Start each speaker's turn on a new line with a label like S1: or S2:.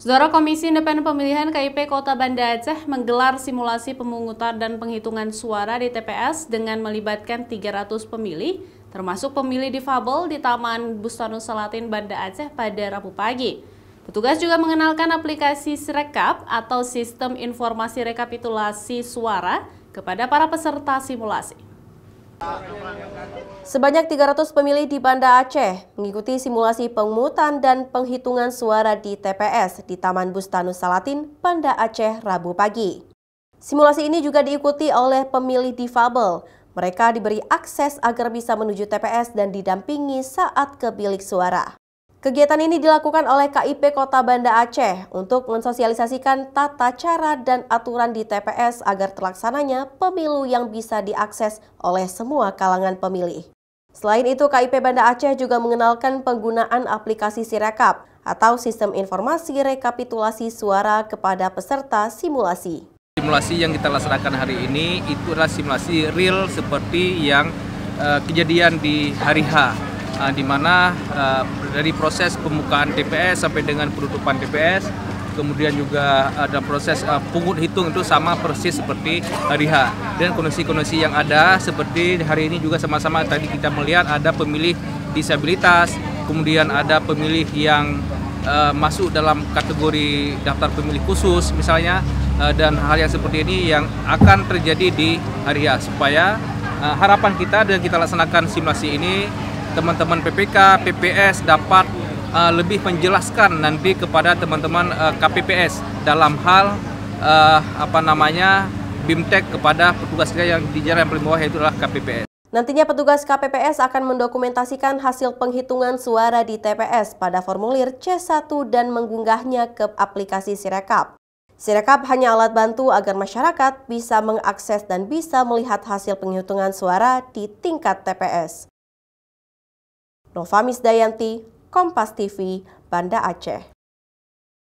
S1: Saudara Komisi Independen Pemilihan KIP Kota Banda Aceh menggelar simulasi pemungutan dan penghitungan suara di TPS dengan melibatkan 300 pemilih, termasuk pemilih difabel di Taman Bustanus Salatin Banda Aceh pada Rabu pagi. Petugas juga mengenalkan aplikasi Sirekap atau Sistem Informasi Rekapitulasi Suara kepada para peserta simulasi. Sebanyak 300 pemilih di Banda Aceh mengikuti simulasi pemungutan dan penghitungan suara di TPS di Taman Bustanus Salatin, Banda Aceh, Rabu pagi. Simulasi ini juga diikuti oleh pemilih difabel. Mereka diberi akses agar bisa menuju TPS dan didampingi saat ke bilik suara. Kegiatan ini dilakukan oleh KIP Kota Banda Aceh untuk mensosialisasikan tata cara dan aturan di TPS agar terlaksananya pemilu yang bisa diakses oleh semua kalangan pemilih. Selain itu, KIP Banda Aceh juga mengenalkan penggunaan aplikasi Sirekap atau Sistem Informasi Rekapitulasi Suara kepada peserta simulasi.
S2: Simulasi yang kita laksanakan hari ini itu adalah simulasi real seperti yang kejadian di hari H. Di mana dari proses pembukaan TPS sampai dengan penutupan TPS, kemudian juga ada proses pungut hitung itu sama persis seperti hari H. Dan kondisi-kondisi yang ada seperti hari ini juga sama-sama tadi kita melihat ada pemilih disabilitas, kemudian ada pemilih yang masuk dalam kategori daftar pemilih khusus misalnya, dan hal yang seperti ini yang akan terjadi di hari H, supaya harapan kita dan kita laksanakan simulasi ini teman-teman PPK, PPS dapat lebih menjelaskan nanti kepada teman-teman KPPS dalam hal BIMTEK kepada petugas yang di jalan paling bawah, yaitu adalah KPPS.
S1: Nantinya petugas KPPS akan mendokumentasikan hasil penghitungan suara di TPS pada formulir C1 dan mengunggahnya ke aplikasi Sirekap. Sirekap hanya alat bantu agar masyarakat bisa mengakses dan bisa melihat hasil penghitungan suara di tingkat TPS. Nova Misdayanti, Kompas TV, Banda Aceh.